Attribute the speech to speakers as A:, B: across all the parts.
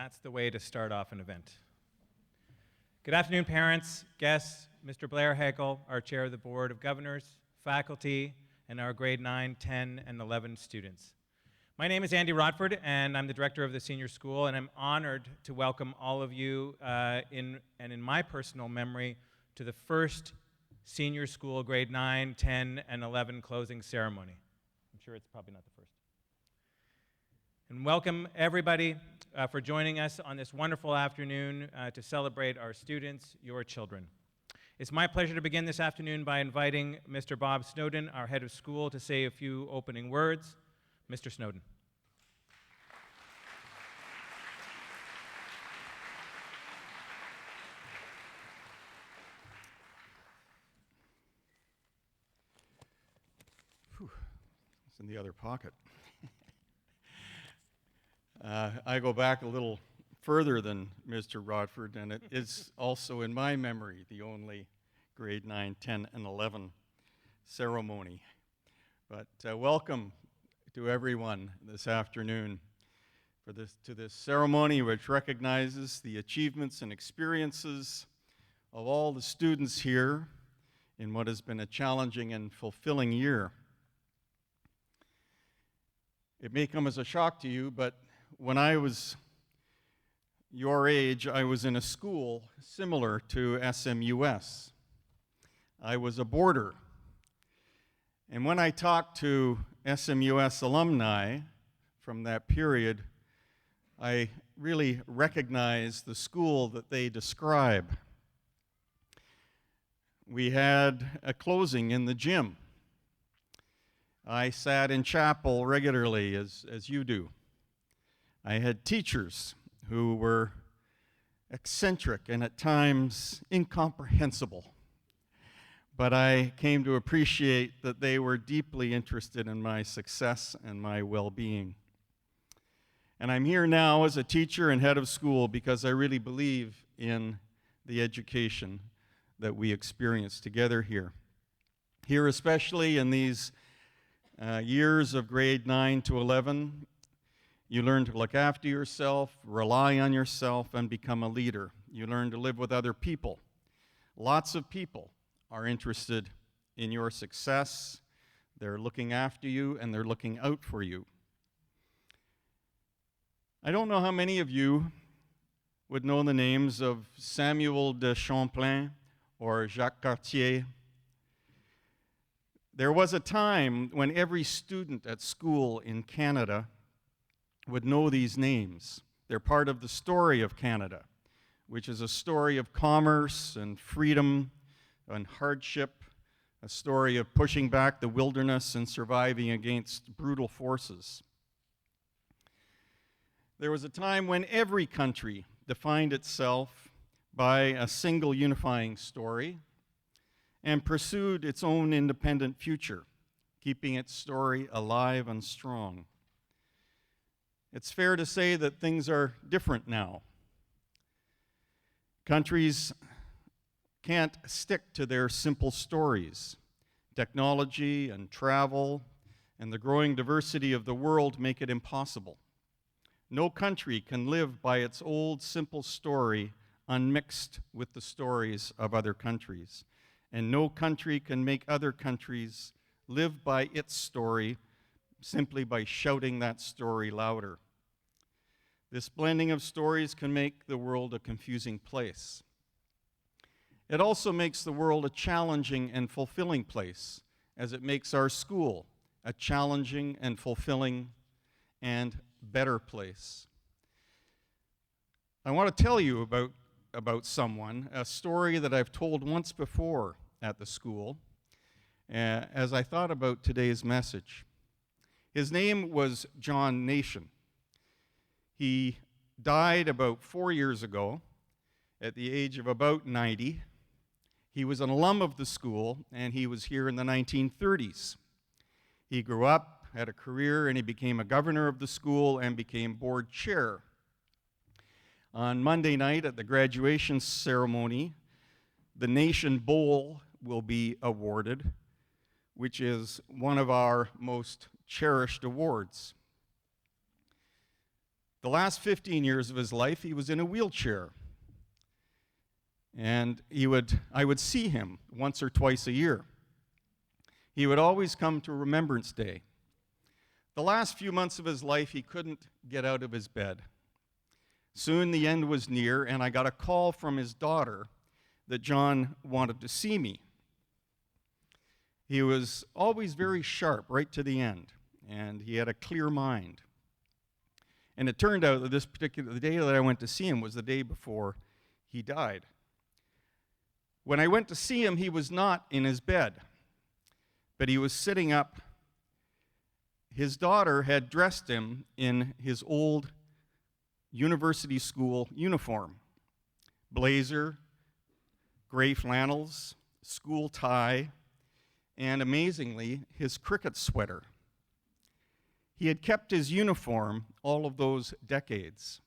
A: That's the way to start off an event. Good afternoon, parents, guests, Mr. Blair Hagel, our Chair of the Board of Governors, faculty, and our grade 9, 10, and 11 students. My name is Andy Rodford, and I'm the director of the senior school, and I'm honored to welcome all of you in my personal memory to the first senior school grade 9, 10, and 11 closing ceremony. I'm sure it's probably not the first. And welcome everybody for joining us on this wonderful afternoon to celebrate our students, your children. It's my pleasure to begin this afternoon by inviting Mr. Bob Snowden, our head of school, to say a few opening words. Mr. Snowden.
B: It's in the other pocket. I go back a little further than Mr. Rodford, and it is also in my memory the only grade 9, 10, and 11 ceremony. But welcome to everyone this afternoon to this ceremony which recognizes the achievements and experiences of all the students here in what has been a challenging and fulfilling year. It may come as a shock to you, but when I was your age, I was in a school similar to SMUS. I was a boarder. And when I talked to SMUS alumni from that period, I really recognized the school that they describe. We had a closing in the gym. I sat in chapel regularly, as you do. I had teachers who were eccentric and at times incomprehensible, but I came to appreciate that they were deeply interested in my success and my well-being. And I'm here now as a teacher and head of school because I really believe in the education that we experience together here. Here, especially in these years of grade 9 to 11, you learn to look after yourself, rely on yourself, and become a leader. You learn to live with other people. Lots of people are interested in your success. They're looking after you, and they're looking out for you. I don't know how many of you would know the names of Samuel de Champlain or Jacques Cartier. There was a time when every student at school in Canada would know these names. They're part of the story of Canada, which is a story of commerce and freedom and hardship, a story of pushing back the wilderness and surviving against brutal forces. There was a time when every country defined itself by a single unifying story and pursued its own independent future, keeping its story alive and strong. It's fair to say that things are different now. Countries can't stick to their simple stories. Technology and travel and the growing diversity of the world make it impossible. No country can live by its old simple story unmixed with the stories of other countries. And no country can make other countries live by its story simply by shouting that story louder. This blending of stories can make the world a confusing place. It also makes the world a challenging and fulfilling place, as it makes our school a challenging and fulfilling and better place. I want to tell you about someone, a story that I've told once before at the school, as I thought about today's message. His name was John Nation. He died about 4 years ago at the age of about 90. He was an alum of the school, and he was here in the 1930s. He grew up, had a career, and he became a governor of the school and became board chair. On Monday night at the graduation ceremony, the Nation Bowl will be awarded, which is one of our most cherished awards. The last 15 years of his life, he was in a wheelchair. And I would see him once or twice a year. He would always come to Remembrance Day. The last few months of his life, he couldn't get out of his bed. Soon the end was near, and I got a call from his daughter that John wanted to see me. He was always very sharp right to the end, and he had a clear mind. And it turned out that the day that I went to see him was the day before he died. When I went to see him, he was not in his bed, but he was sitting up. His daughter had dressed him in his old university school uniform: blazer, gray flannels, school tie, and amazingly, his cricket sweater. He had kept his uniform all of those decades.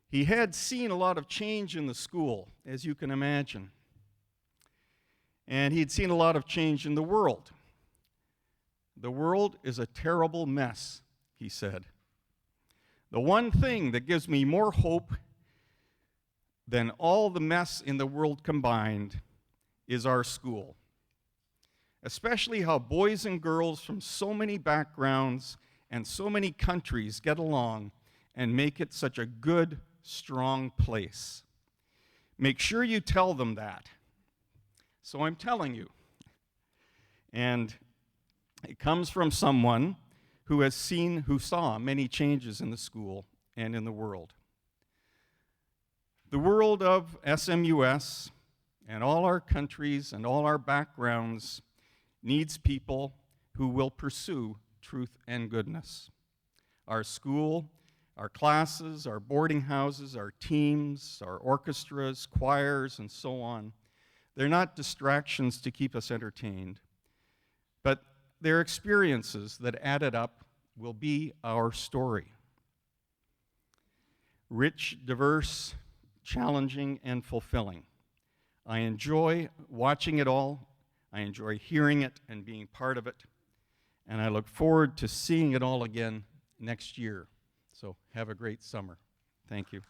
B: He had seen a lot of change in the school, as you can imagine. And he'd seen a lot of change in the world. The world is a terrible mess, he said. The one thing that gives me more hope than all the mess in the world combined is our school. Especially how boys and girls from so many backgrounds and so many countries get along and make it such a good, strong place. Make sure you tell them that. So I'm telling you. And it comes from someone who saw many changes in the school and in the world. The world of SMUS and all our countries and all our backgrounds needs people who will pursue truth and goodness. Our school, our classes, our boarding houses, our teams, our orchestras, choirs, and so on, they're not distractions to keep us entertained, but they're experiences that added up will be our story. Rich, diverse, challenging, and fulfilling. I enjoy watching it all. I enjoy hearing it and being part of it. And I look forward to seeing it all again next year. So have a great summer. Thank you.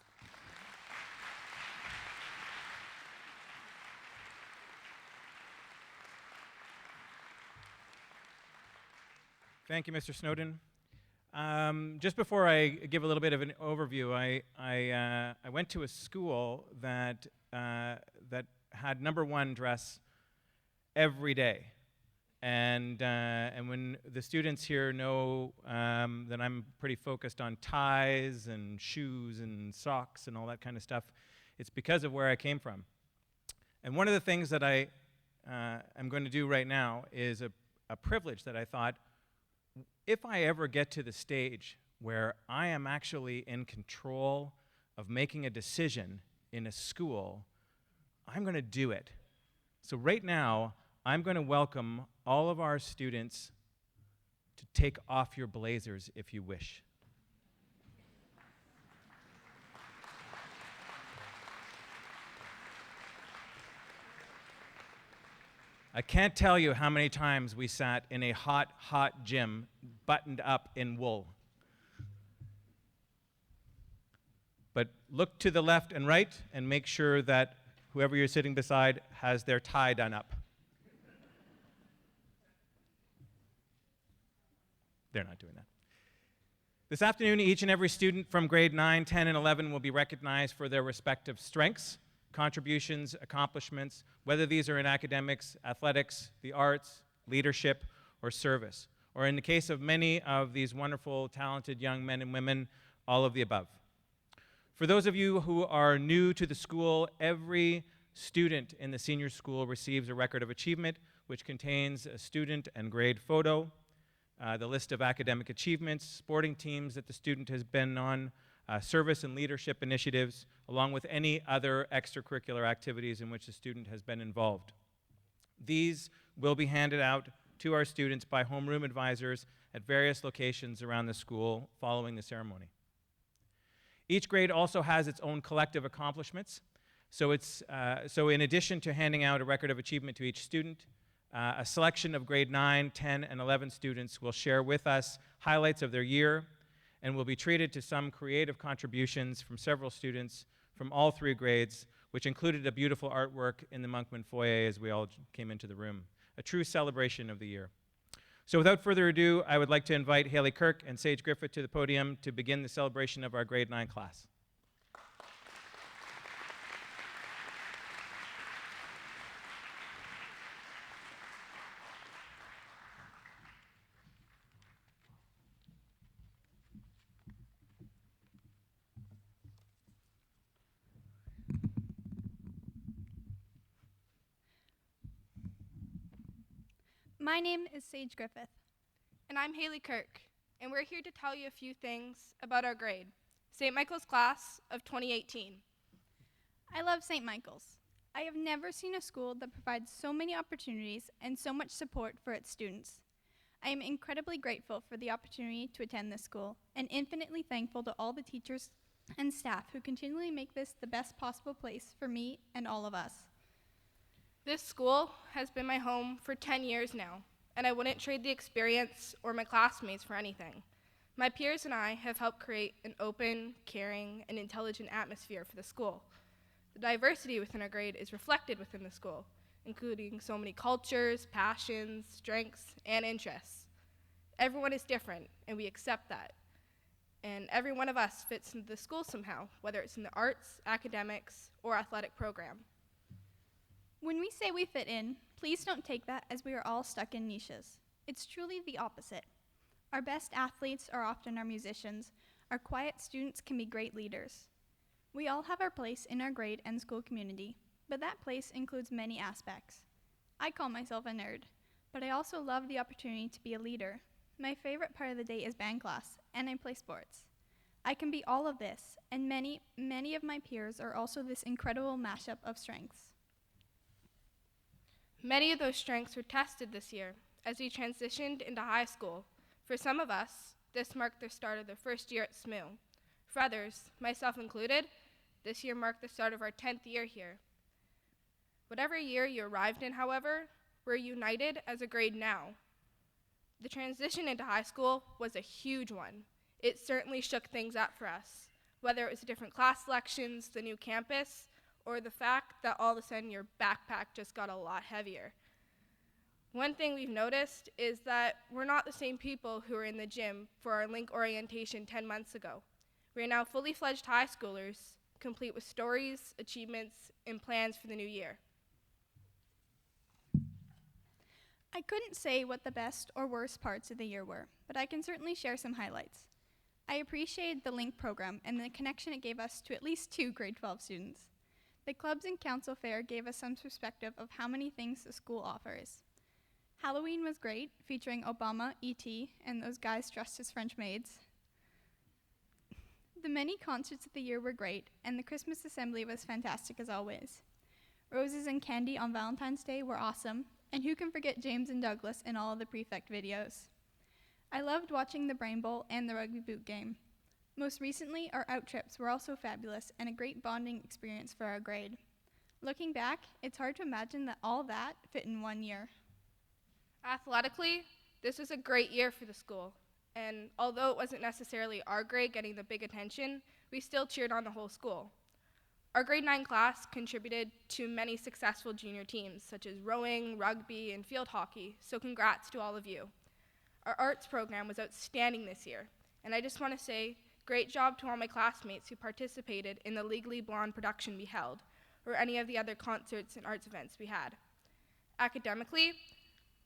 A: Thank you, Mr. Snowden. Just before I give a little bit of an overview, I went to a school that had #1 dress every day, and when the students here know that I'm pretty focused on ties and shoes and socks and all that kind of stuff, it's because of where I came from. And one of the things that I am going to do right now is a privilege that I thought, if I ever get to the stage where I am actually in control of making a decision in a school, I'm going to do it. So right now, I'm going to welcome all of our students to take off your blazers if you wish. I can't tell you how many times we sat in a hot, hot gym, buttoned up in wool. But look to the left and right and make sure that whoever you're sitting beside has their tie done up. They're not doing that. This afternoon, each and every student from grade 9, 10, and 11 will be recognized for their respective strengths, contributions, accomplishments, whether these are in academics, athletics, the arts, leadership, or service, or in the case of many of these wonderful, talented young men and women, all of the above. For those of you who are new to the school, every student in the senior school receives a record of achievement, which contains a student and grade photo, the list of academic achievements, sporting teams that the student has been on, service and leadership initiatives, along with any other extracurricular activities in which the student has been involved. These will be handed out to our students by homeroom advisors at various locations around the school following the ceremony. Each grade also has its own collective accomplishments. So in addition to handing out a record of achievement to each student, a selection of grade 9, 10, and 11 students will share with us highlights of their year, and will be treated to some creative contributions from several students from all 3 grades, which included a beautiful artwork in the Monkman foyer as we all came into the room. A true celebration of the year. So without further ado, I would like to invite Haley Kirk and Sage Griffith to the podium to begin the celebration of our grade 9 class.
C: My name is Sage Griffith.
D: And I'm Haley Kirk, and we're here to tell you a few things about our grade, St. Michael's class of 2018.
C: I love St. Michael's. I have never seen a school that provides so many opportunities and so much support for its students. I am incredibly grateful for the opportunity to attend this school and infinitely thankful to all the teachers and staff who continually make this the best possible place for me and all of us.
D: This school has been my home for 10 years now, and I wouldn't trade the experience or my classmates for anything. My peers and I have helped create an open, caring, and intelligent atmosphere for the school. The diversity within our grade is reflected within the school, including so many cultures, passions, strengths, and interests. Everyone is different, and we accept that. And every one of us fits into the school somehow, whether it's in the arts, academics, or athletic program.
C: When we say we fit in, please don't take that as we are all stuck in niches. It's truly the opposite. Our best athletes are often our musicians. Our quiet students can be great leaders. We all have our place in our grade and school community, but that place includes many aspects. I call myself a nerd, but I also love the opportunity to be a leader. My favorite part of the day is band class, and I play sports. I can be all of this, and many of my peers are also this incredible mashup of strengths.
D: Many of those strengths were tested this year as we transitioned into high school. For some of us, this marked the start of their first year at SMUS. For others, myself included, this year marked the start of our 10th year here. Whatever year you arrived in, however, we're united as a grade now. The transition into high school was a huge one. It certainly shook things up for us, whether it was the different class selections, the new campus, or the fact that all of a sudden your backpack just got a lot heavier. One thing we've noticed is that we're not the same people who were in the gym for our link orientation 10 months ago. We are now fully fledged high schoolers, complete with stories, achievements, and plans for the new year.
C: I couldn't say what the best or worst parts of the year were, but I can certainly share some highlights. I appreciated the LINK program and the connection it gave us to at least 2 grade 12 students. The clubs and council fair gave us some perspective of how many things the school offers. Halloween was great, featuring Obama, E.T., and those guys dressed as French maids. The many concerts of the year were great, and the Christmas assembly was fantastic as always. Roses and candy on Valentine's Day were awesome, and who can forget James and Douglas in all of the prefect videos. I loved watching the Brain Bowl and the rugby boot game. Most recently, our out trips were also fabulous and a great bonding experience for our grade. Looking back, it's hard to imagine that all that fit in 1 year.
D: Athletically, this was a great year for the school, and although it wasn't necessarily our grade getting the big attention, we still cheered on the whole school. Our grade 9 class contributed to many successful junior teams, such as rowing, rugby, and field hockey, so congrats to all of you. Our arts program was outstanding this year, and I just want to say, great job to all my classmates who participated in the Legally Blonde production we held, or any of the other concerts and arts events we had. Academically,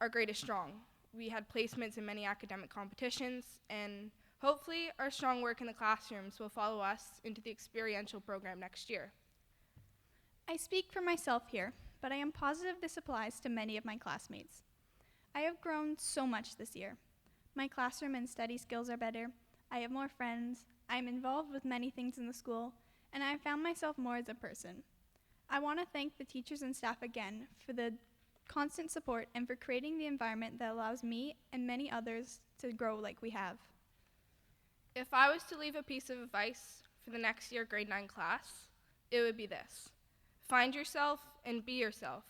D: our grade is strong. We had placements in many academic competitions, and hopefully our strong work in the classrooms will follow us into the experiential program next year.
C: I speak for myself here, but I am positive this applies to many of my classmates. I have grown so much this year. My classroom and study skills are better. I have more friends. I am involved with many things in the school, and I have found myself more as a person. I want to thank the teachers and staff again for the constant support and for creating the environment that allows me and many others to grow like we have.
D: If I was to leave a piece of advice for the next year grade 9 class, it would be this. Find yourself and be yourself.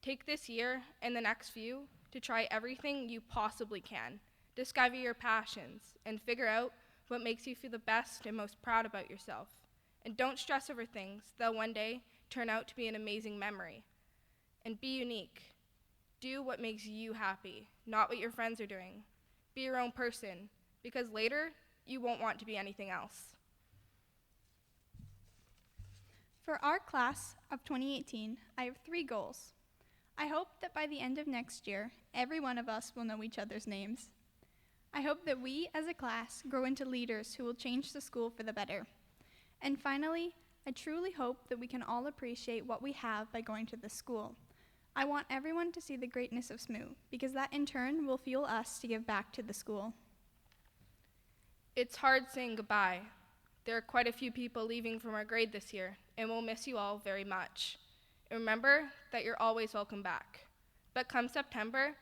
D: Take this year and the next few to try everything you possibly can. Discover your passions and figure out what makes you feel the best and most proud about yourself. And don't stress over things. They'll one day turn out to be an amazing memory. And be unique. Do what makes you happy, not what your friends are doing. Be your own person, because later, you won't want to be anything else.
C: For our class of 2018, I have 3 goals. I hope that by the end of next year, every one of us will know each other's names. I hope that we, as a class, grow into leaders who will change the school for the better. And finally, I truly hope that we can all appreciate what we have by going to this school. I want everyone to see the greatness of SMU, because that in turn will fuel us to give back to the school.
D: It's hard saying goodbye. There are quite a few people leaving from our grade this year, and we'll miss you all very much. And remember that you're always welcome back. But come September,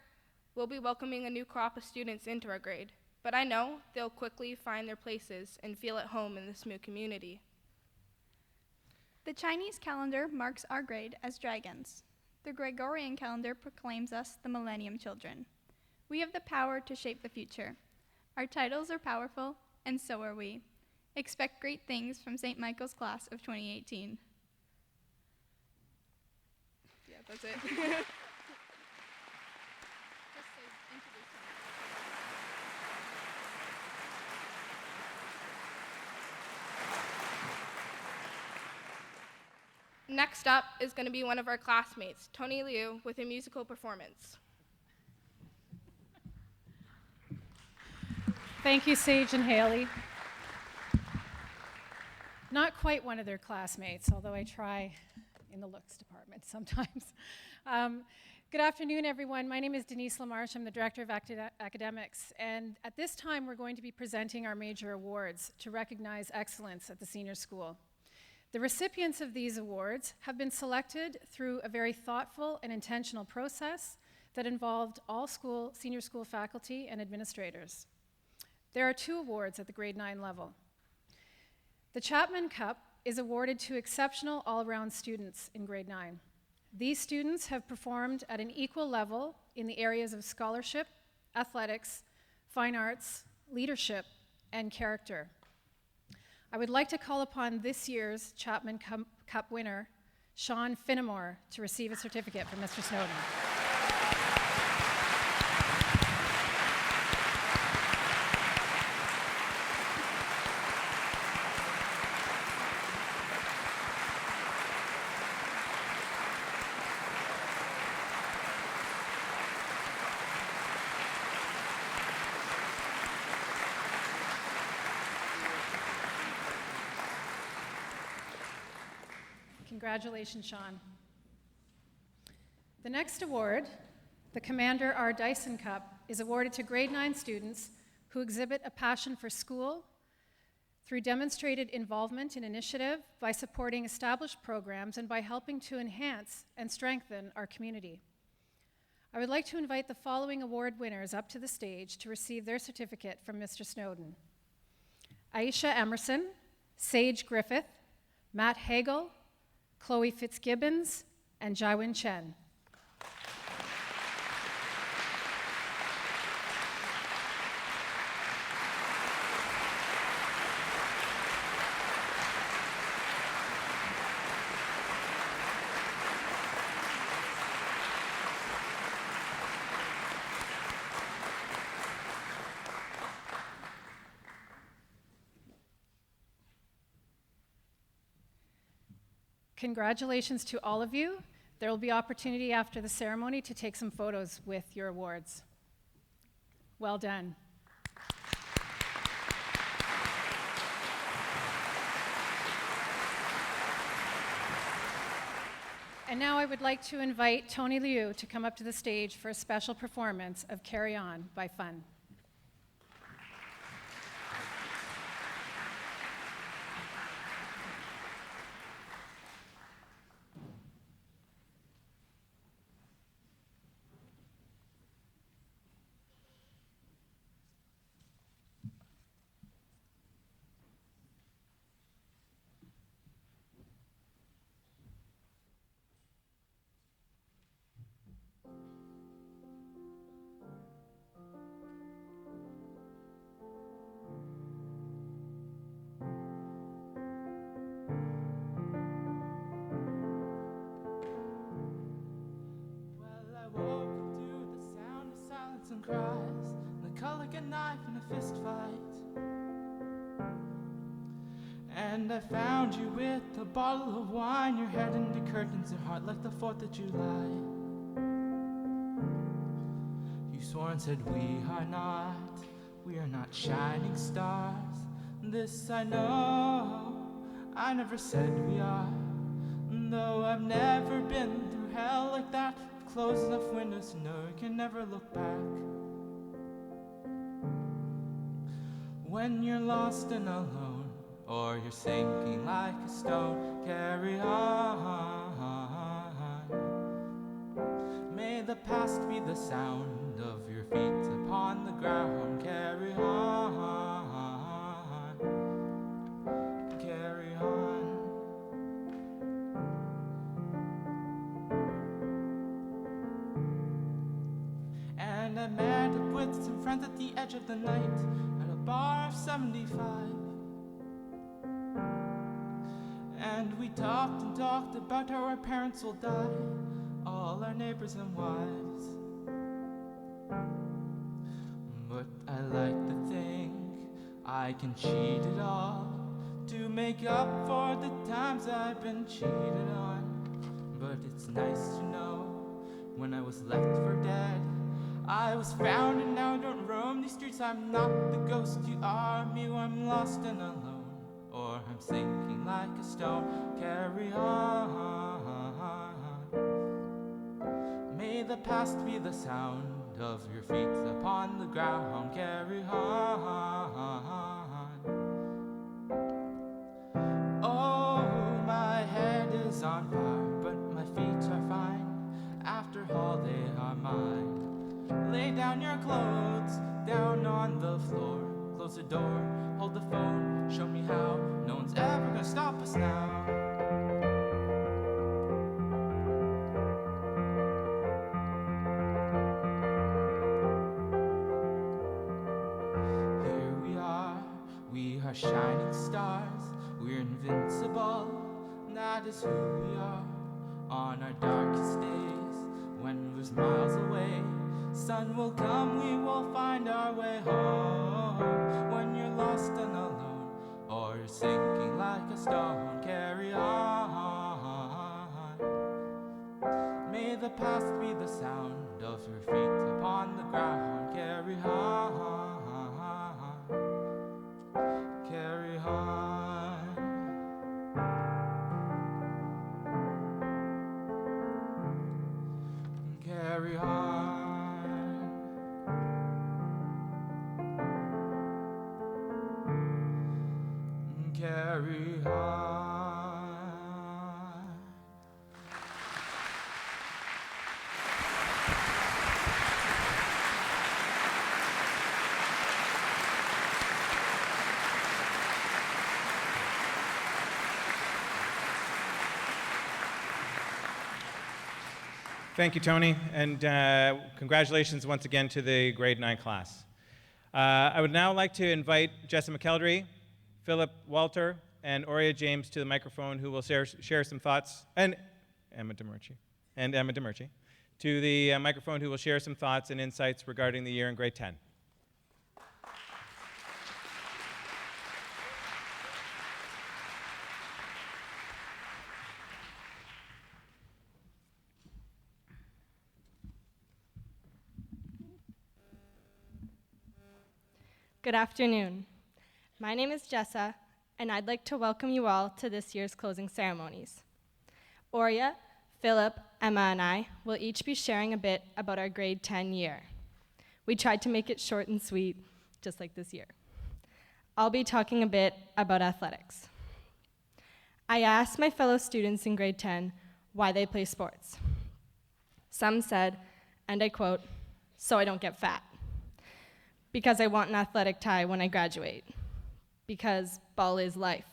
D: we'll be welcoming a new crop of students into our grade. But I know they'll quickly find their places and feel at home in the SMU community.
C: The Chinese calendar marks our grade as dragons. The Gregorian calendar proclaims us the Millennium Children. We have the power to shape the future. Our titles are powerful, and so are we. Expect great things from St. Michael's class of 2018.
D: Yeah, that's it. Next up is going to be one of our classmates, Tony Liu, with a musical performance.
E: Thank you, Sage and Haley. Not quite one of their classmates, although I try in the looks department sometimes. Good afternoon, everyone. My name is Denise LaMarche. I'm the Director of Academics. And at this time, we're going to be presenting our major awards to recognize excellence at the senior school. The recipients of these awards have been selected through a very thoughtful and intentional process that involved all senior school faculty and administrators. There are 2 awards at the grade 9 level. The Chapman Cup is awarded to exceptional all-around students in grade 9. These students have performed at an equal level in the areas of scholarship, athletics, fine arts, leadership, and character. I would like to call upon this year's Chapman Cup winner, Sean Finnemore, to receive a certificate from Mr. Snowden. Congratulations, Sean. The next award, the Commander R. Dyson Cup, is awarded to grade 9 students who exhibit a passion for school through demonstrated involvement in initiative, by supporting established programs, and by helping to enhance and strengthen our community. I would like to invite the following award winners up to the stage to receive their certificate from Mr. Snowden: Aisha Emerson, Sage Griffith, Matt Hagel, Chloe Fitzgibbons, and Jaiwin Chen. Congratulations to all of you. There will be opportunity after the ceremony to take some photos with your awards. Well done. And now I would like to invite Tony Liu to come up to the stage for a special performance of Carry On by Fun.
F: cries, they cut like a knife in a fist fight. And I found you with a bottle of wine, your head in the curtains and heart like the 4th of July. You swore and said we are not shining stars. This I know, I never said we are. Though I've never been through hell like that, close enough windows to know you can never look back. When you're lost and alone, or you're sinking like a stone, carry on. May the past be the sound of your feet upon the ground, carry on. Carry on. And I met up with some friends at the edge of the night at a bar of 75. And we talked and talked about how our parents will die, all our neighbors and wives. But I like to think I can cheat it all to make up for the times I've been cheated on. But it's nice to know when I was left for dead, I was found and now don't roam these streets. I'm not the ghost you are, me, I'm lost and alone, or I'm sinking like a stone, carry on. May the past be the sound of your feet upon the ground, carry on. Oh, my head is on fire, but my feet are fine, after all they are mine. Lay down your clothes, down on the floor, close the door, hold the phone, show me how, no one's ever gonna stop us now. We are shining stars, we're invincible, that is who we are. On our darkest days, when we're miles away, sun will come, we will find our way home. When you're lost and alone, or you're sinking like a stone, carry on. May the past be the sound of your feet upon the ground, carry on. Carry on. Carry on. Carry on.
A: Thank you, Tony, and congratulations once again to the grade 9 class. I would now like to invite Jessa McKeldry, Philip Walter, and Aurea James to the microphone, who will share some thoughts, and Emma DeMurci, to the microphone, who will share some thoughts and insights regarding the year in grade 10.
D: Good afternoon. My name is Jessa, and I'd like to welcome you all to this year's closing ceremonies. Aurea, Philip, Emma, and I will each be sharing a bit about our grade 10 year. We tried to make it short and sweet, just like this year. I'll be talking a bit about athletics. I asked my fellow students in grade 10 why they play sports. Some said, and I quote, "So I don't get fat. Because I want an athletic tie when I graduate. Because ball is life.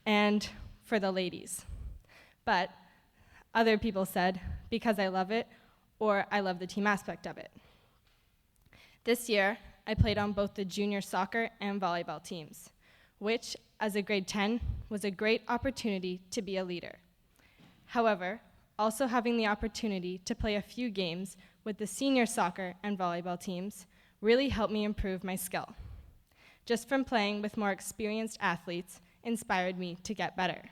D: And for the ladies." But other people said, because I love it, or I love the team aspect of it. This year, I played on both the junior soccer and volleyball teams, which, as a grade 10, was a great opportunity to be a leader. However, also having the opportunity to play a few games
G: with the senior soccer and volleyball teams really helped me improve my skill. Just from playing with more experienced athletes inspired me to get better.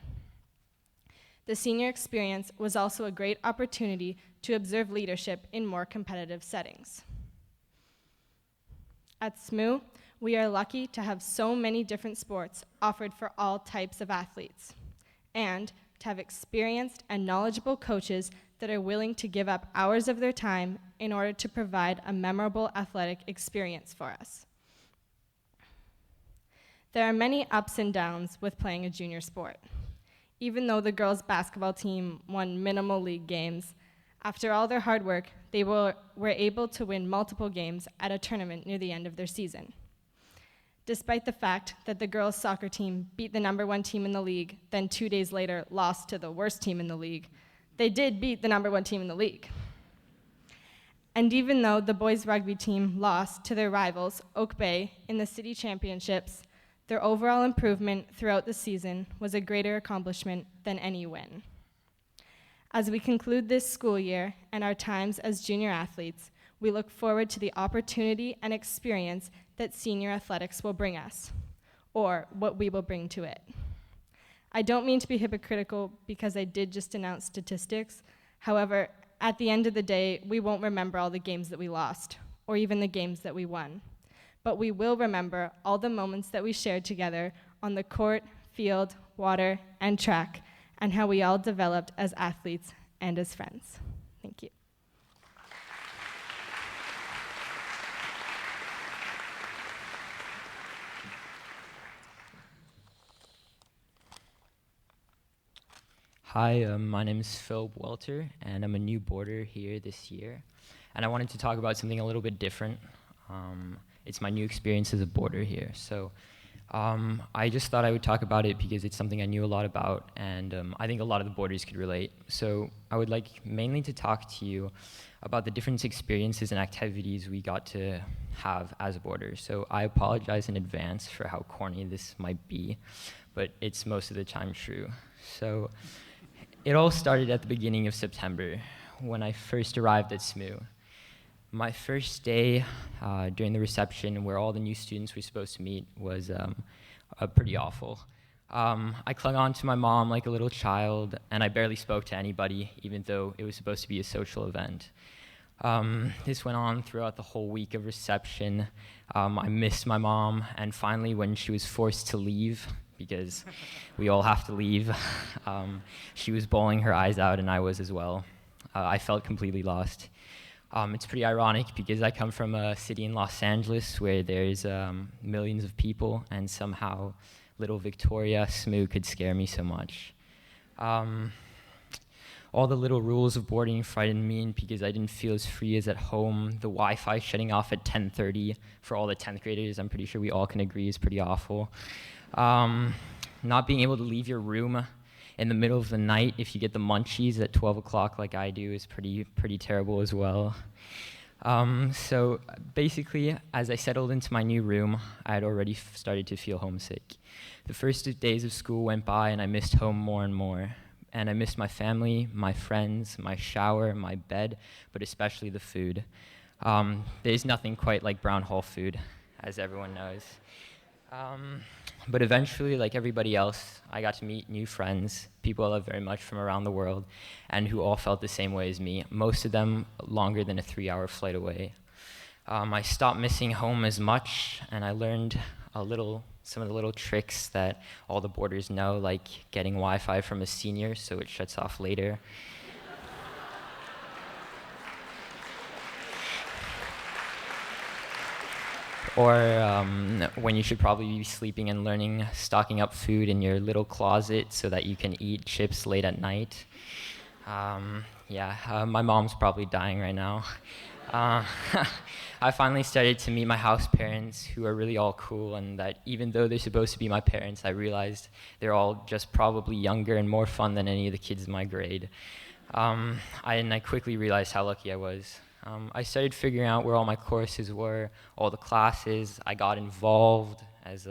G: The senior experience was also a great opportunity to observe leadership in more competitive settings. At SMU, we are lucky to have so many different sports offered for all types of athletes, and to have experienced and knowledgeable coaches that are willing to give up hours of their time in order to provide a memorable athletic experience for us. There are many ups and downs with playing a junior sport. Even though the girls' basketball team won minimal league games, after all their hard work, they were able to win multiple games at a tournament near the end of their season. Despite the fact that the girls' soccer team beat the #1 team in the league, then 2 days later lost to the worst team in the league, they did beat the #1 team in the league. And even though the boys' rugby team lost to their rivals, Oak Bay, in the city championships, their overall improvement throughout the season was a greater accomplishment than any win. As we conclude this school year and our times as junior athletes, we look forward to the opportunity and experience that senior athletics will bring us, or what we will bring to it. I don't mean to be hypocritical because I did just announce statistics. However, at the end of the day, we won't remember all the games that we lost, or even the games that we won. But we will remember all the moments that we shared together on the court, field, water, and track, and how we all developed as athletes and as friends. Thank you.
H: Hi, my name is Phil Welter, and I'm a new boarder here this year. And I wanted to talk about something a little bit different. It's my new experience as a boarder here. So I just thought I would talk about it because it's something I knew a lot about, and I think a lot of the boarders could relate. So I would like mainly to talk to you about the different experiences and activities we got to have as a boarder. So I apologize in advance for how corny this might be, but it's most of the time true. So it all started at the beginning of September when I first arrived at SMU. My first day during the reception where all the new students were supposed to meet was pretty awful. I clung on to my mom like a little child, and I barely spoke to anybody, even though it was supposed to be a social event. This went on throughout the whole week of reception. I missed my mom, and finally when she was forced to leave, because we all have to leave, she was bawling her eyes out, and I was as well. I felt completely lost. It's pretty ironic because I come from a city in Los Angeles where there's millions of people, and somehow little Victoria, SMU could scare me so much. All the little rules of boarding frightened me because I didn't feel as free as at home. The Wi-Fi shutting off at 10:30 for all the 10th graders, I'm pretty sure we all can agree, is pretty awful. Not being able to leave your room in the middle of the night if you get the munchies at 12 o'clock like I do is pretty terrible as well. So basically, as I settled into my new room, I had already started to feel homesick. The first days of school went by and I missed home more and more. And I missed my family, my friends, my shower, my bed, but especially the food. There's nothing quite like Brown Hall food, as everyone knows. But eventually, like everybody else, I got to meet new friends, people I love very much from around the world, and who all felt the same way as me, most of them longer than a 3-hour flight away. I stopped missing home as much, and I learned some of the little tricks that all the boarders know, like getting Wi-Fi from a senior so it shuts off later. Or when you should probably be sleeping and learning, stocking up food in your little closet so that you can eat chips late at night. My mom's probably dying right now. I finally started to meet my house parents, who are really all cool, and that even though they're supposed to be my parents, I realized they're all just probably younger and more fun than any of the kids in my grade. I quickly realized how lucky I was. I started figuring out where all my courses were, all the classes. I got involved, as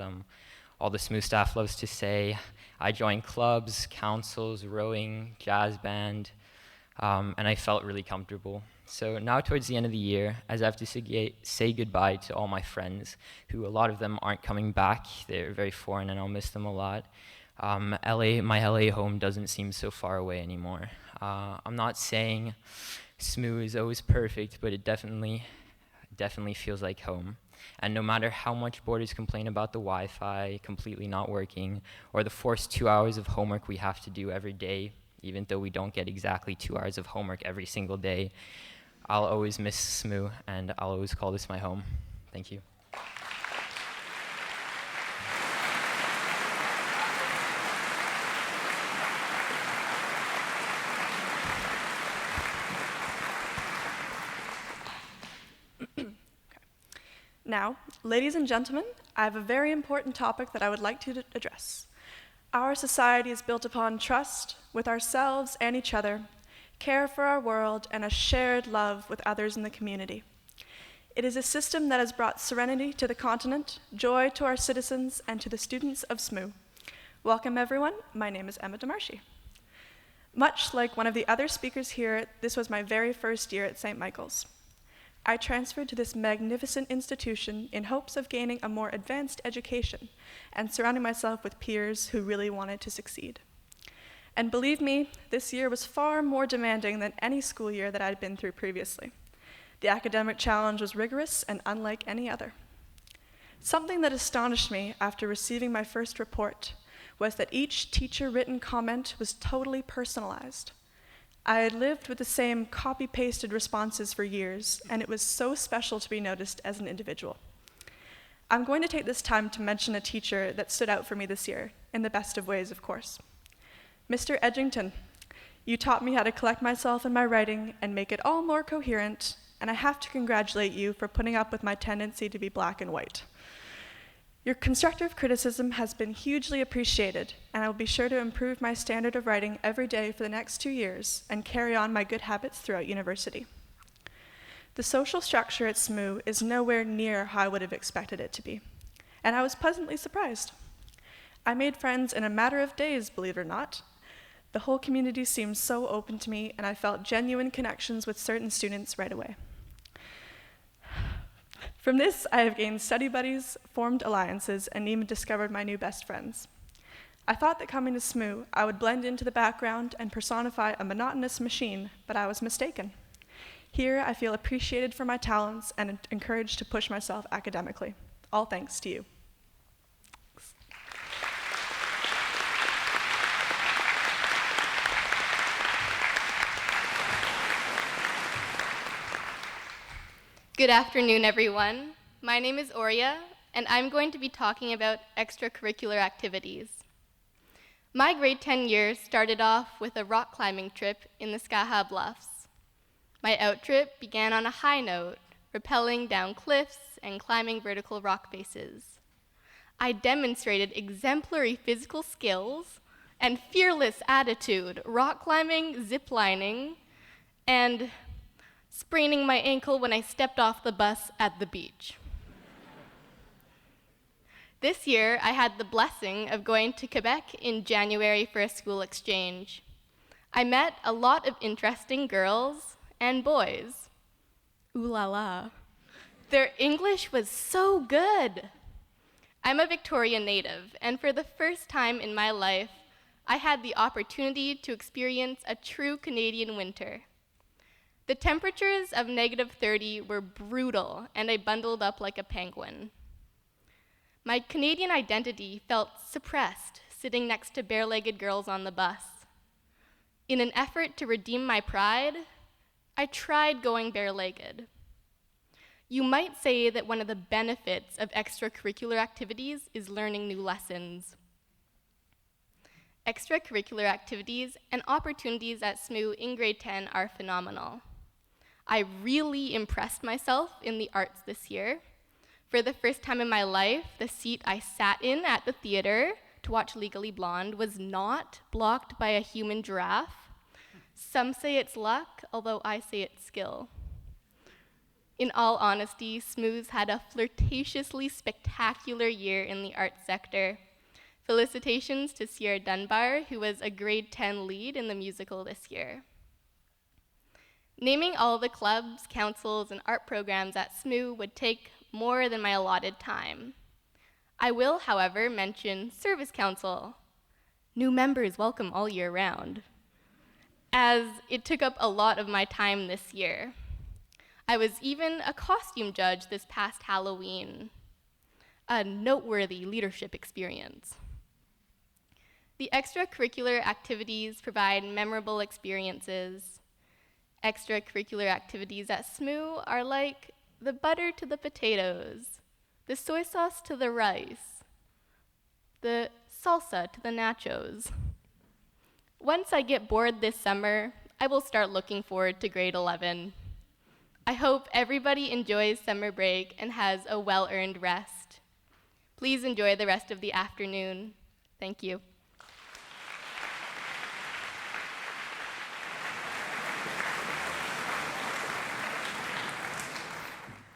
H: all the SMUS staff loves to say. I joined clubs, councils, rowing, jazz band, and I felt really comfortable. So now towards the end of the year, as I have to say goodbye to all my friends, who a lot of them aren't coming back, they're very foreign and I'll miss them a lot. My LA home doesn't seem so far away anymore. I'm not saying SMU is always perfect, but it definitely feels like home. And no matter how much boarders complain about the Wi-Fi completely not working, or the forced 2 hours of homework we have to do every day, even though we don't get exactly 2 hours of homework every single day, I'll always miss SMU, and I'll always call this my home. Thank you.
I: Now, ladies and gentlemen, I have a very important topic that I would like to address. Our society is built upon trust with ourselves and each other, care for our world, and a shared love with others in the community. It is a system that has brought serenity to the continent, joy to our citizens, and to the students of SMU. Welcome, everyone. My name is Emma DeMarchi. Much like one of the other speakers here, this was my very first year at St. Michael's. I transferred to this magnificent institution in hopes of gaining a more advanced education and surrounding myself with peers who really wanted to succeed. And believe me, this year was far more demanding than any school year that I'd been through previously. The academic challenge was rigorous and unlike any other. Something that astonished me after receiving my first report was that each teacher-written comment was totally personalized. I had lived with the same copy-pasted responses for years, and it was so special to be noticed as an individual. I'm going to take this time to mention a teacher that stood out for me this year, in the best of ways, of course. Mr. Edgington, you taught me how to collect myself in my writing and make it all more coherent, and I have to congratulate you for putting up with my tendency to be black and white. Your constructive criticism has been hugely appreciated, and I will be sure to improve my standard of writing every day for the next 2 years and carry on my good habits throughout university. The social structure at SMU is nowhere near how I would have expected it to be, and I was pleasantly surprised. I made friends in a matter of days, believe it or not. The whole community seemed so open to me, and I felt genuine connections with certain students right away. From this, I have gained study buddies, formed alliances, and even discovered my new best friends. I thought that coming to SMU, I would blend into the background and personify a monotonous machine, but I was mistaken. Here, I feel appreciated for my talents and encouraged to push myself academically. All thanks to you.
J: Good afternoon, everyone. My name is Oria, and I'm going to be talking about extracurricular activities. My grade 10 year started off with a rock climbing trip in the Skaha Bluffs. My out trip began on a high note, rappelling down cliffs and climbing vertical rock faces. I demonstrated exemplary physical skills and fearless attitude, rock climbing, ziplining, and spraining my ankle when I stepped off the bus at the beach. This year, I had the blessing of going to Quebec in January for a school exchange. I met a lot of interesting girls and boys. Ooh la la. Their English was so good. I'm a Victorian native, and for the first time in my life, I had the opportunity to experience a true Canadian winter. The temperatures of -30 were brutal, and I bundled up like a penguin. My Canadian identity felt suppressed, sitting next to bare-legged girls on the bus. In an effort to redeem my pride, I tried going bare-legged. You might say that one of the benefits of extracurricular activities is learning new lessons. Extracurricular activities and opportunities at SMU in grade 10 are phenomenal. I really impressed myself in the arts this year. For the first time in my life, the seat I sat in at the theater to watch Legally Blonde was not blocked by a human giraffe. Some say it's luck, although I say it's skill. In all honesty, SMU's had a flirtatiously spectacular year in the arts sector. Felicitations to Sierra Dunbar, who was a grade 10 lead in the musical this year. Naming all the clubs, councils, and art programs at SMU would take more than my allotted time. I will, however, mention Service Council. New members welcome all year round, as it took up a lot of my time this year. I was even a costume judge this past Halloween, a noteworthy leadership experience. The extracurricular activities provide memorable experiences. Extracurricular activities at SMU are like the butter to the potatoes, the soy sauce to the rice, the salsa to the nachos. Once I get bored this summer, I will start looking forward to grade 11. I hope everybody enjoys summer break and has a well-earned rest. Please enjoy the rest of the afternoon. Thank you.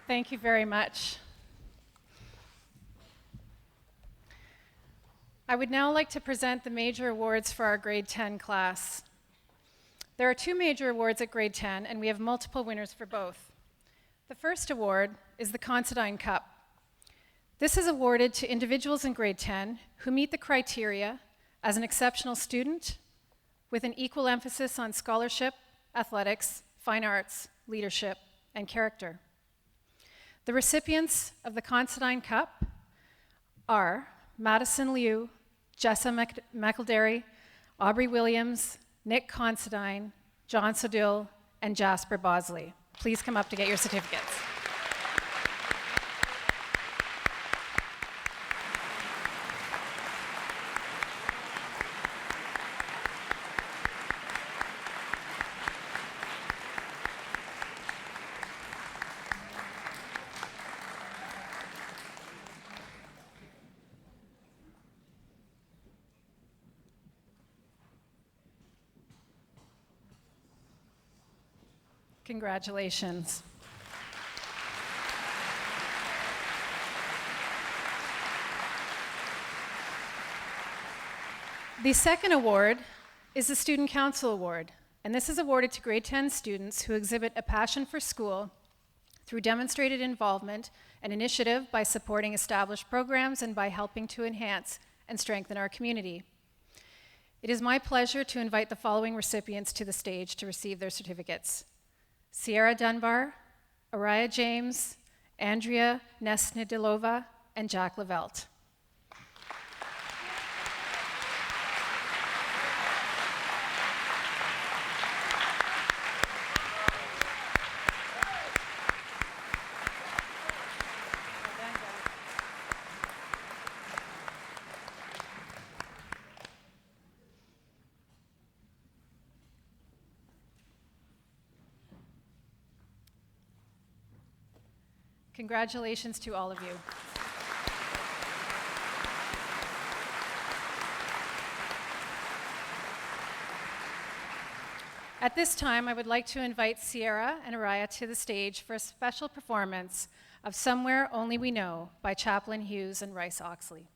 E: Thank you very much. I would now like to present the major awards for our grade 10 class. There are 2 major awards at grade 10, and we have multiple winners for both. The first award is the Considine Cup. This is awarded to individuals in grade 10 who meet the criteria as an exceptional student with an equal emphasis on scholarship, athletics, fine arts, leadership, and character. The recipients of the Considine Cup are Madison Liu, Jessa McElderry, Aubrey Williams, Nick Considine, John Sodill, and Jasper Bosley. Please come up to get your certificates. Congratulations. The second award is the Student Council Award, and this is awarded to grade 10 students who exhibit a passion for school through demonstrated involvement and initiative by supporting established programs and by helping to enhance and strengthen our community. It is my pleasure to invite the following recipients to the stage to receive their certificates: Sierra Dunbar, Araya James, Andrea Nesnidilova, and Jack Lavelt. Congratulations to all of you. At this time, I would like to invite Sierra and Araya to the stage for a special performance of Somewhere Only We Know by Chaplain Hughes and Rice Oxley.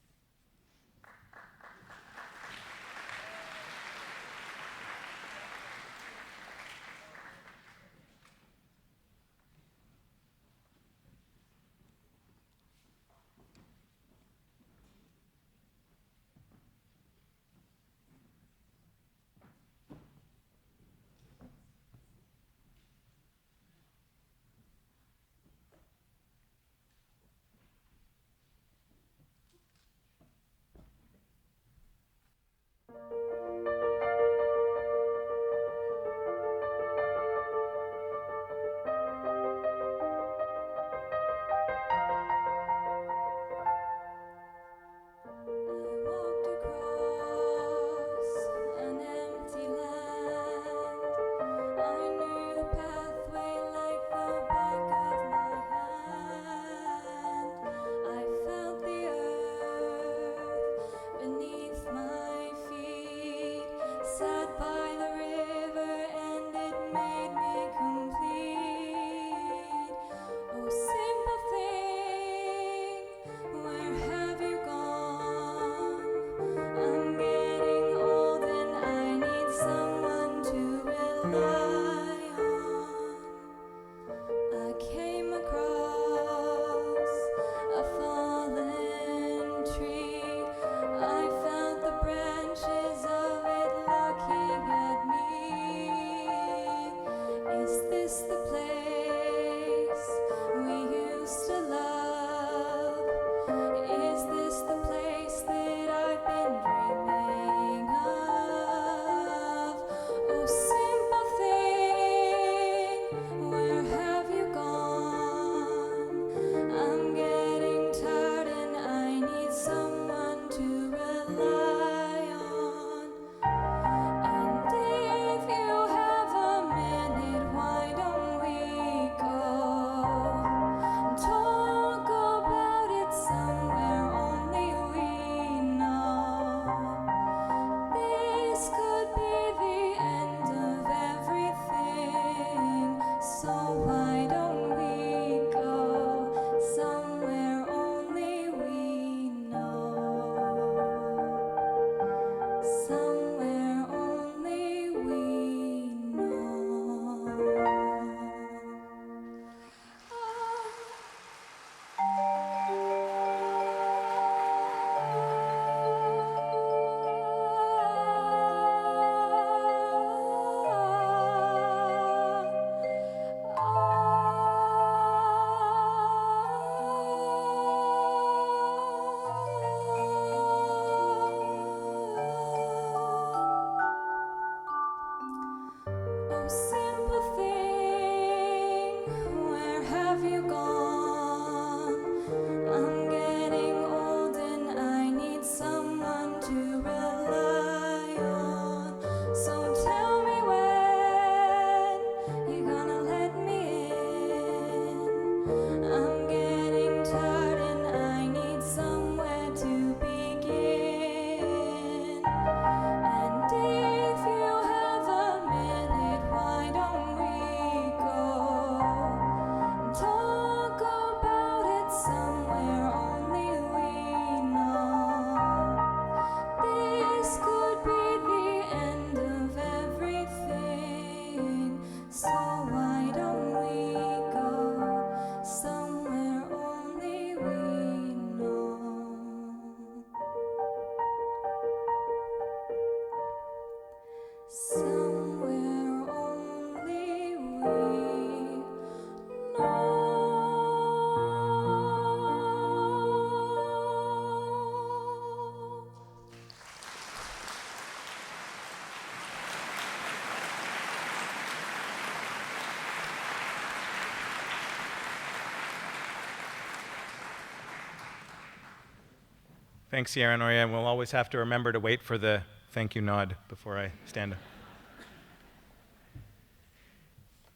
A: Thanks, Sierra Noria, and we'll always have to remember to wait for the thank you nod before I stand up.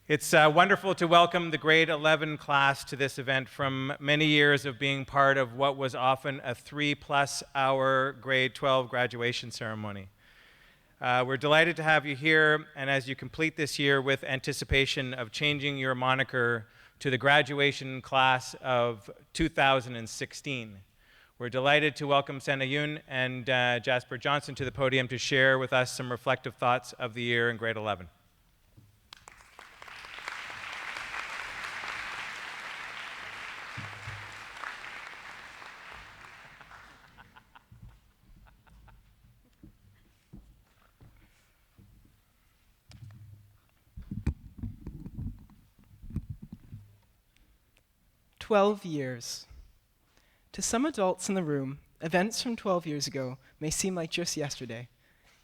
A: It's wonderful to welcome the grade 11 class to this event from many years of being part of what was often a 3+ hour grade 12 graduation ceremony. We're delighted to have you here, and as you complete this year with anticipation of changing your moniker to the graduation class of 2016. We're delighted to welcome Senna Yoon and Jasper Johnson to the podium to share with us some reflective thoughts of the year in grade 11.
K: 12 years. To some adults in the room, events from 12 years ago may seem like just yesterday.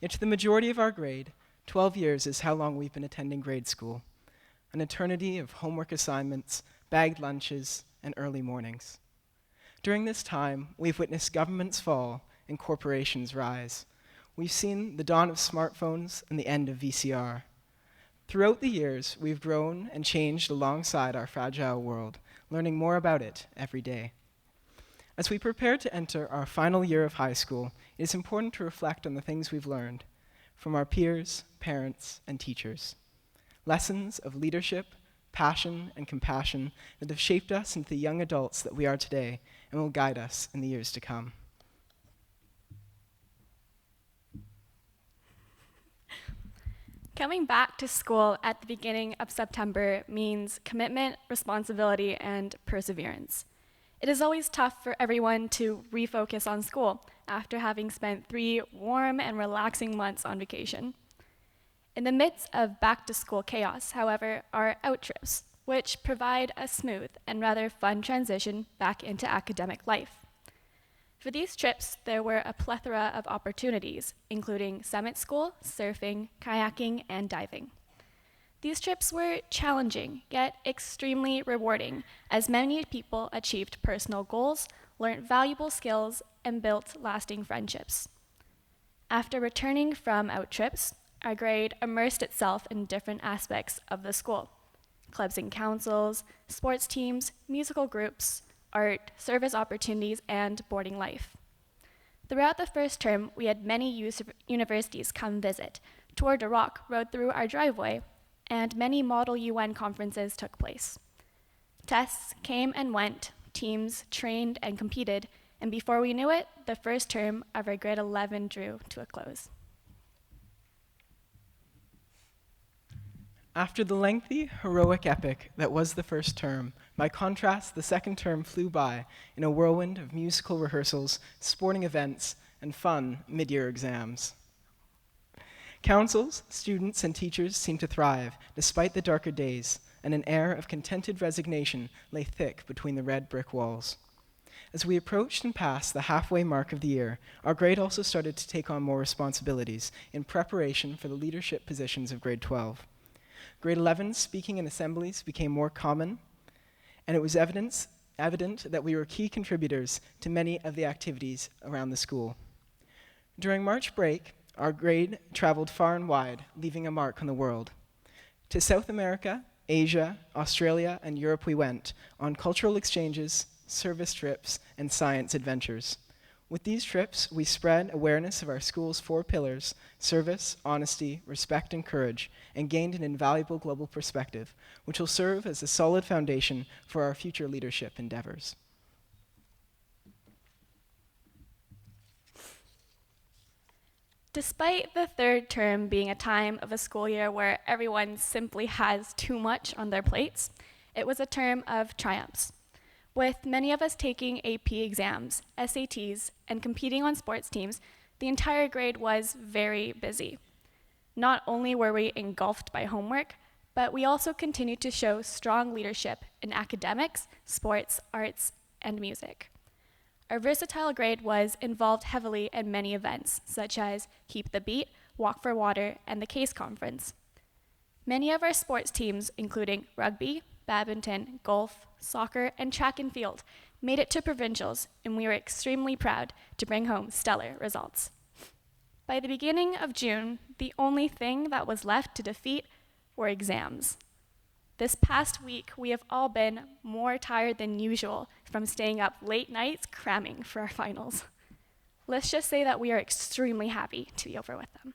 K: Yet to the majority of our grade, 12 years is how long we've been attending grade school. An eternity of homework assignments, bagged lunches, and early mornings. During this time, we've witnessed governments fall and corporations rise. We've seen the dawn of smartphones and the end of VCR. Throughout the years, we've grown and changed alongside our fragile world, learning more about it every day. As we prepare to enter our final year of high school, it is important to reflect on the things we've learned from our peers, parents, and teachers. Lessons of leadership, passion, and compassion that have shaped us into the young adults that we are today and will guide us in the years to come.
L: Coming back to school at the beginning of September means commitment, responsibility, and perseverance. It is always tough for everyone to refocus on school after having spent 3 warm and relaxing months on vacation. In the midst of back-to-school chaos, however, are out trips, which provide a smooth and rather fun transition back into academic life. For these trips, there were a plethora of opportunities, including summit school, surfing, kayaking, and diving. These trips were challenging, yet extremely rewarding, as many people achieved personal goals, learned valuable skills, and built lasting friendships. After returning from out trips, our grade immersed itself in different aspects of the school: clubs and councils, sports teams, musical groups, art, service opportunities, and boarding life. Throughout the first term, we had many universities come visit, Tour de Rock rode through our driveway, and many Model UN conferences took place. Tests came and went, teams trained and competed, and before we knew it, the first term of our grade 11 drew to a close.
K: After the lengthy, heroic epic that was the first term, by contrast, the second term flew by in a whirlwind of musical rehearsals, sporting events, and fun mid-year exams. Councils, students, and teachers seemed to thrive despite the darker days, and an air of contented resignation lay thick between the red brick walls. As we approached and passed the halfway mark of the year, our grade also started to take on more responsibilities in preparation for the leadership positions of grade 12. Grade 11 speaking in assemblies became more common, and it was evident that we were key contributors to many of the activities around the school. During March break, our grade traveled far and wide, leaving a mark on the world. To South America, Asia, Australia, and Europe we went on cultural exchanges, service trips, and science adventures. With these trips, we spread awareness of our school's 4 pillars: service, honesty, respect, and courage, and gained an invaluable global perspective, which will serve as a solid foundation for our future leadership endeavors.
L: Despite the third term being a time of a school year where everyone simply has too much on their plates, it was a term of triumphs. With many of us taking AP exams, SATs, and competing on sports teams, the entire grade was very busy. Not only were we engulfed by homework, but we also continued to show strong leadership in academics, sports, arts, and music. Our versatile grade was involved heavily in many events, such as Keep the Beat, Walk for Water, and the CASE Conference. Many of our sports teams, including rugby, badminton, golf, soccer, and track and field, made it to provincials, and we were extremely proud to bring home stellar results. By the beginning of June, the only thing that was left to defeat were exams. This past week, we have all been more tired than usual from staying up late nights cramming for our finals. Let's just say that we are extremely happy to be over with them.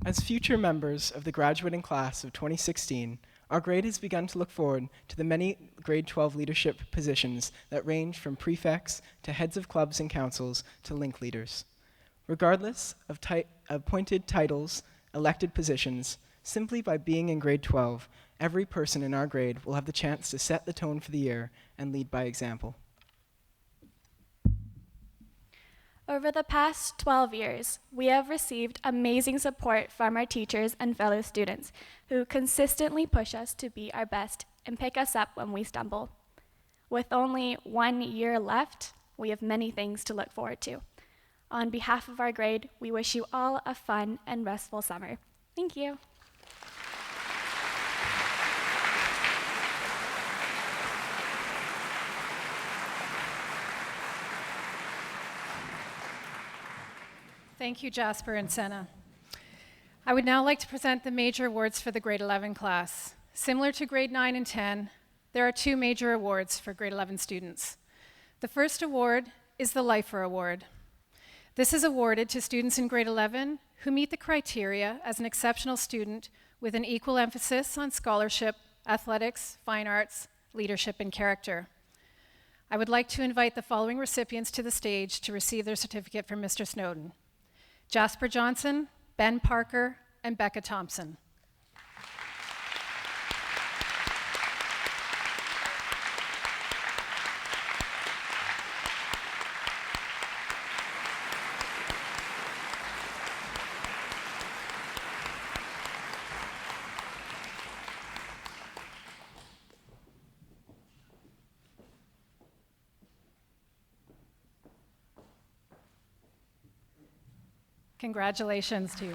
K: As future members of the graduating class of 2016, our grade has begun to look forward to the many grade 12 leadership positions that range from prefects to heads of clubs and councils to link leaders. Regardless of appointed titles, elected positions, simply by being in grade 12, every person in our grade will have the chance to set the tone for the year and lead by example.
L: Over the past 12 years, we have received amazing support from our teachers and fellow students who consistently push us to be our best and pick us up when we stumble. With only 1 year left, we have many things to look forward to. On behalf of our grade, we wish you all a fun and restful summer. Thank you.
E: Thank you, Jasper and Senna. I would now like to present the major awards for the grade 11 class. Similar to grade 9 and 10, there are 2 major awards for grade 11 students. The first award is the Lifer Award. This is awarded to students in grade 11 who meet the criteria as an exceptional student with an equal emphasis on scholarship, athletics, fine arts, leadership, and character. I would like to invite the following recipients to the stage to receive their certificate from Mr. Snowden: Jasper Johnson, Ben Parker, and Becca Thompson. Congratulations to you.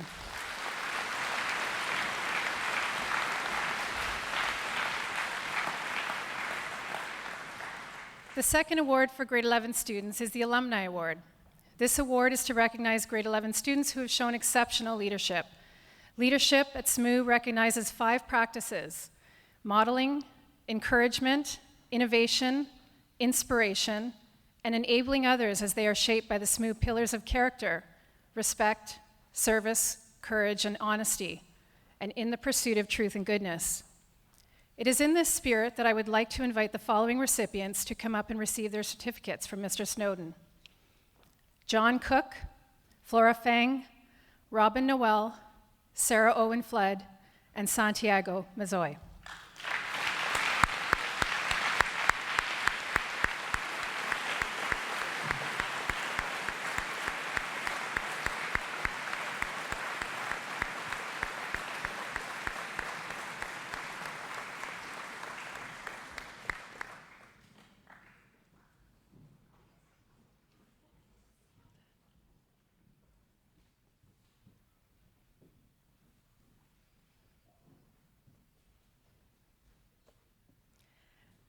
E: The second award for grade 11 students is the Alumni Award. This award is to recognize grade 11 students who have shown exceptional leadership. Leadership at SMU recognizes 5 practices: modeling, encouragement, innovation, inspiration, and enabling others as they are shaped by the SMU pillars of character: respect, service, courage, and honesty, and in the pursuit of truth and goodness. It is in this spirit that I would like to invite the following recipients to come up and receive their certificates from Mr. Snowden: John Cook, Flora Fang, Robin Noel, Sarah Owen Flood, and Santiago Mazoy.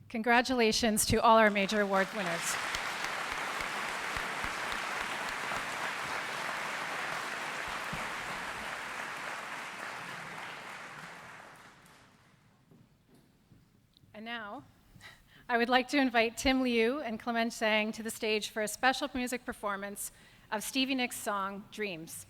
E: Congratulations to all our major award winners. And now, I would like to invite Tim Liu and Clement Sang to the stage for a special music performance of Stevie Nicks' song, Dreams.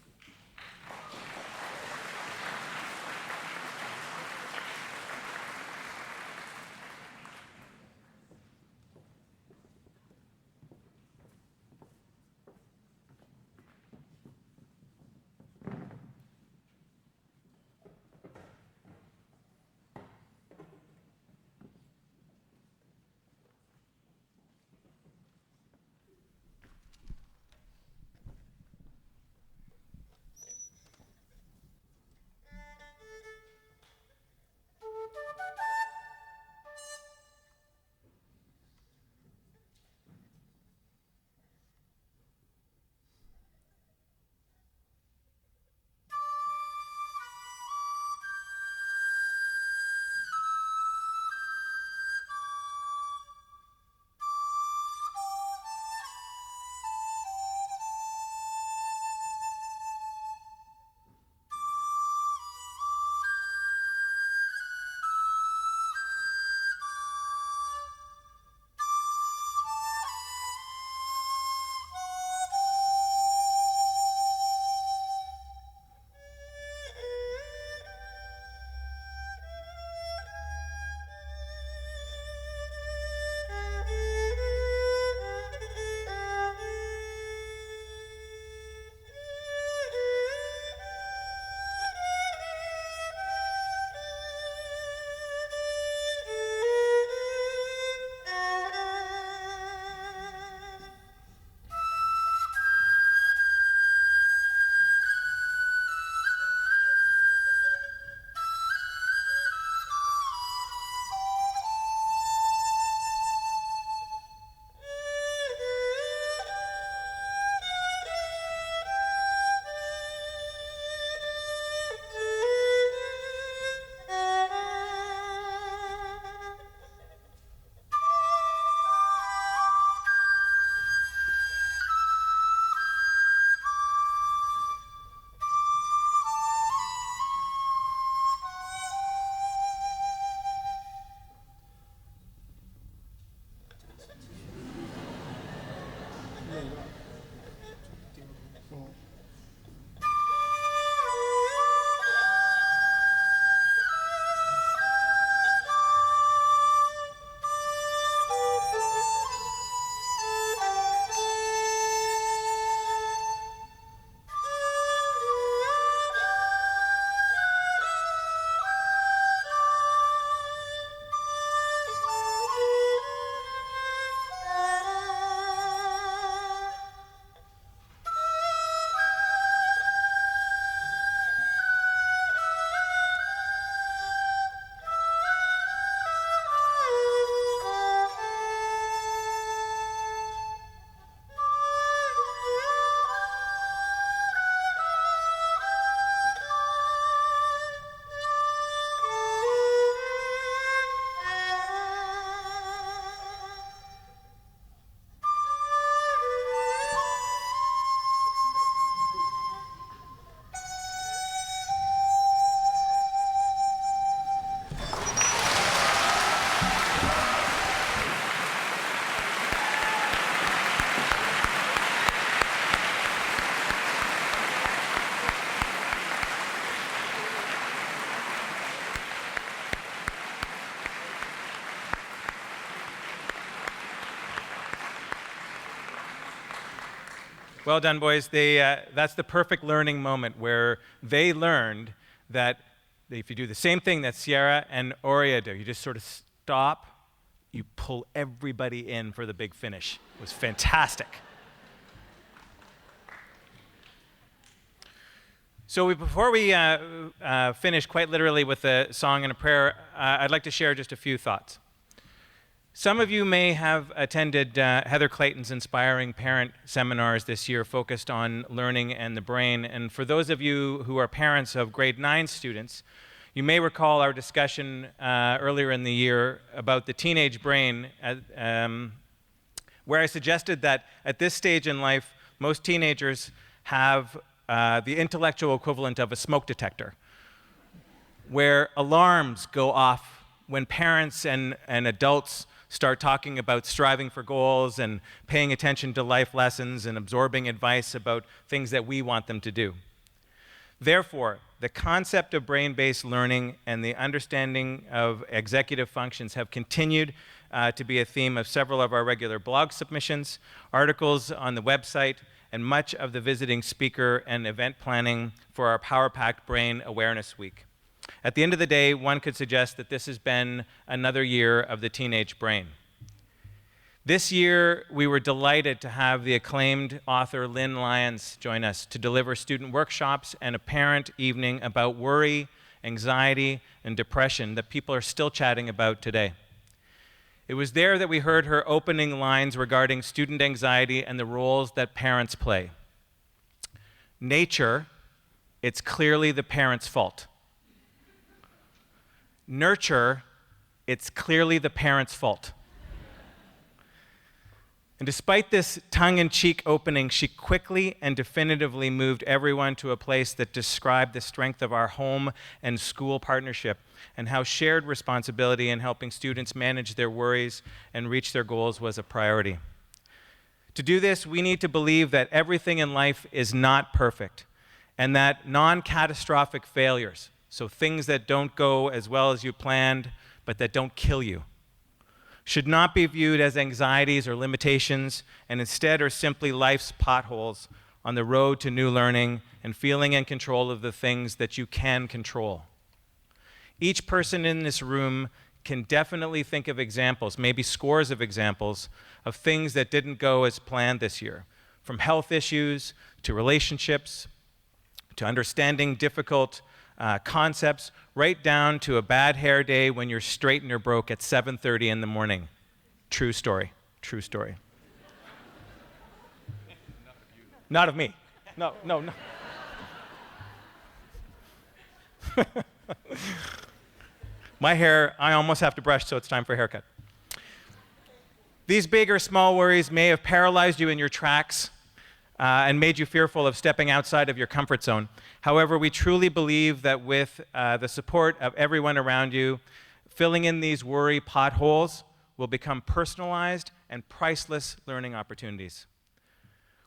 A: Well done, boys. That's the perfect learning moment where they learned that if you do the same thing that Sierra and Aurea do, you just sort of stop, you pull everybody in for the big finish. It was fantastic. So before we finish quite literally with a song and a prayer, I'd like to share just a few thoughts. Some of you may have attended Heather Clayton's Inspiring Parent Seminars this year focused on learning and the brain. And for those of you who are parents of grade 9 students, you may recall our discussion earlier in the year about the teenage brain, where I suggested that at this stage in life, most teenagers have the intellectual equivalent of a smoke detector, where alarms go off when parents and adults start talking about striving for goals and paying attention to life lessons and absorbing advice about things that we want them to do. Therefore, the concept of brain-based learning and the understanding of executive functions have continued to be a theme of several of our regular blog submissions, articles on the website, and much of the visiting speaker and event planning for our Power-Packed Brain Awareness Week. At the end of the day, one could suggest that this has been another year of the teenage brain. This year, we were delighted to have the acclaimed author Lynn Lyons join us to deliver student workshops and a parent evening about worry, anxiety, and depression that people are still chatting about today. It was there that we heard her opening lines regarding student anxiety and the roles that parents play. Nature, it's clearly the parent's fault. Nurture, it's clearly the parent's fault. And despite this tongue-in-cheek opening, she quickly and definitively moved everyone to a place that described the strength of our home and school partnership and how shared responsibility in helping students manage their worries and reach their goals was a priority. To do this, we need to believe that everything in life is not perfect and that non-catastrophic failures, so things that don't go as well as you planned, but that don't kill you, should not be viewed as anxieties or limitations, and instead are simply life's potholes on the road to new learning and feeling in control of the things that you can control. Each person in this room can definitely think of examples, maybe scores of examples, of things that didn't go as planned this year, from health issues to relationships, to understanding difficult concepts, right down to a bad hair day when you're straightened or broke at 7:30 in the morning. True story, true story. Not of me. No. My hair, I almost have to brush, so it's time for a haircut. These big or small worries may have paralyzed you in your tracks and made you fearful of stepping outside of your comfort zone. However, we truly believe that with the support of everyone around you, filling in these worry potholes will become personalized and priceless learning opportunities.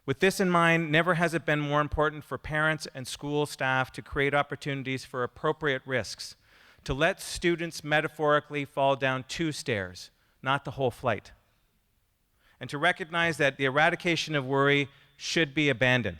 A: With this in mind, never has it been more important for parents and school staff to create opportunities for appropriate risks, to let students metaphorically fall down 2 stairs, not the whole flight, and to recognize that the eradication of worry should be abandoned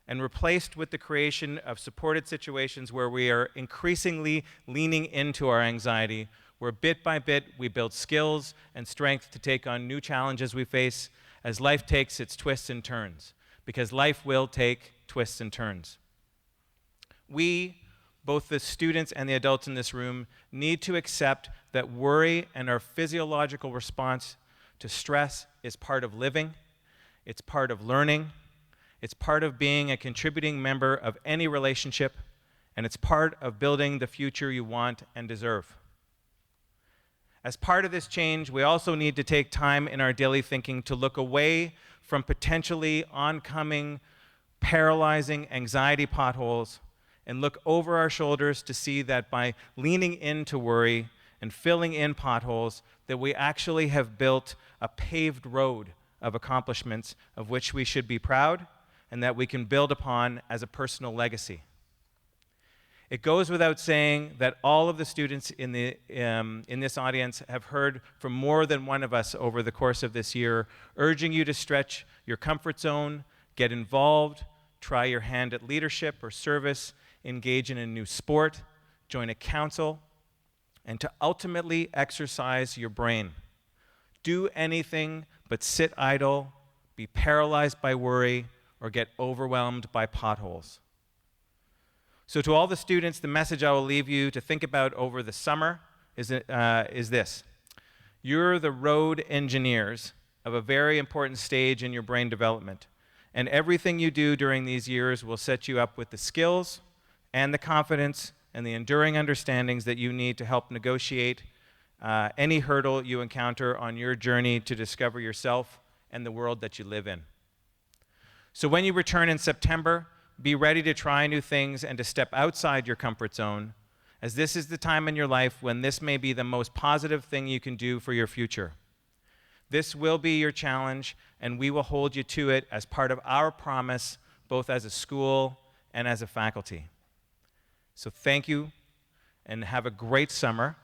A: and replaced with the creation of supported situations where we are increasingly leaning into our anxiety, where bit by bit we build skills and strength to take on new challenges we face as life takes its twists and turns, because life will take twists and turns. We, both the students and the adults in this room, need to accept that worry and our physiological response to stress is part of living, it's part of learning, it's part of being a contributing member of any relationship, and it's part of building the future you want and deserve. As part of this change, we also need to take time in our daily thinking to look away from potentially oncoming, paralyzing anxiety potholes and look over our shoulders to see that by leaning into worry and filling in potholes, that we actually have built a paved road of accomplishments of which we should be proud and that we can build upon as a personal legacy. It goes without saying that all of the students in this audience have heard from more than one of us over the course of this year, urging you to stretch your comfort zone, get involved, try your hand at leadership or service, engage in a new sport, join a council, and to ultimately exercise your brain. Do anything but sit idle, be paralyzed by worry, or get overwhelmed by potholes. So to all the students, the message I will leave you to think about over the summer is this. You're the road engineers of a very important stage in your brain development, and everything you do during these years will set you up with the skills and the confidence and the enduring understandings that you need to help negotiate any hurdle you encounter on your journey to discover yourself and the world that you live in. So when you return in September, be ready to try new things and to step outside your comfort zone, as this is the time in your life when this may be the most positive thing you can do for your future. This will be your challenge, and we will hold you to it as part of our promise, both as a school and as a faculty. So thank you, and have a great summer.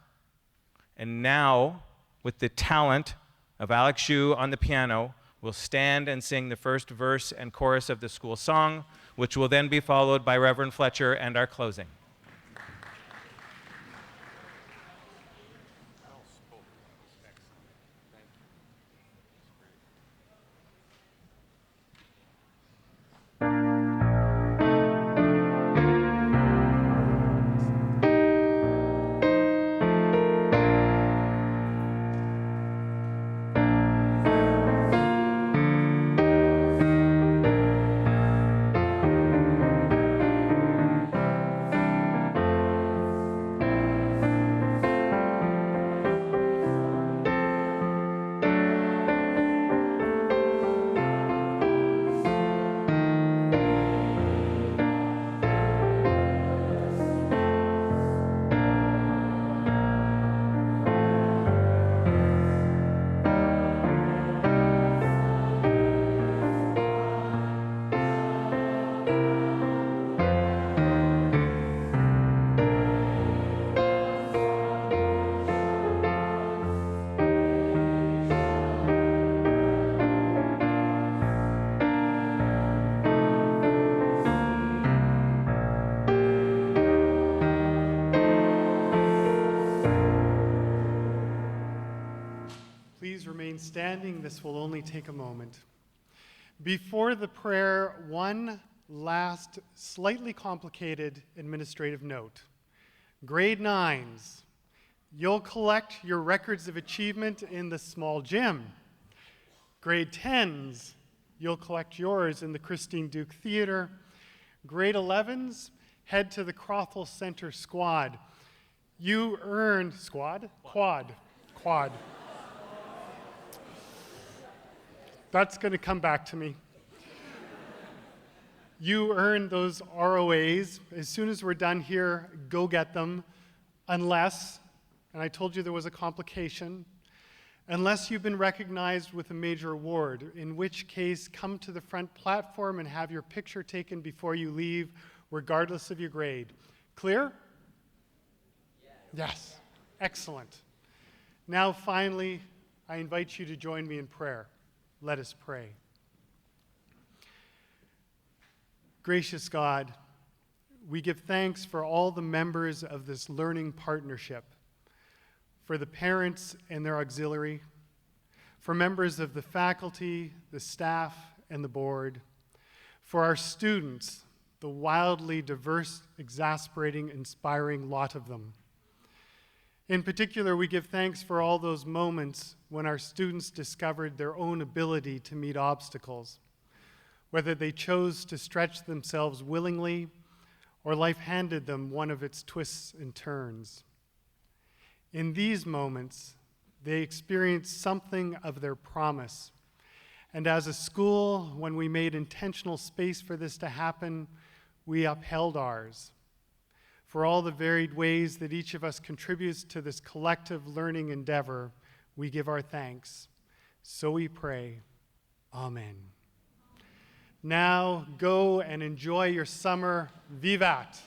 A: And now, with the talent of Alex Xu on the piano, we'll stand and sing the first verse and chorus of the school song, which will then be followed by Reverend Fletcher and our closing.
M: Please remain standing. This will only take a moment. Before the prayer, one last slightly complicated administrative note. Grade 9s, you'll collect your records of achievement in the small gym. Grade 10s, you'll collect yours in the Christine Duke Theater. Grade 11s, head to the Crothall Center Squad. You earned, squad? Quad. That's going to come back to me. You earn those ROAs. As soon as we're done here, go get them. Unless, and I told you there was a complication, unless you've been recognized with a major award, in which case come to the front platform and have your picture taken before you leave, regardless of your grade. Clear? Yes. Excellent. Now, finally, I invite you to join me in prayer. Let us pray. Gracious God, we give thanks for all the members of this learning partnership, for the parents and their auxiliary, for members of the faculty, the staff, and the board, for our students, the wildly diverse, exasperating, inspiring lot of them. In particular, we give thanks for all those moments when our students discovered their own ability to meet obstacles, whether they chose to stretch themselves willingly or life handed them one of its twists and turns. In these moments, they experienced something of their promise. And as a school, when we made intentional space for this to happen, we upheld ours. For all the varied ways that each of us contributes to this collective learning endeavor, we give our thanks. So we pray. Amen. Now go and enjoy your summer. Vivat!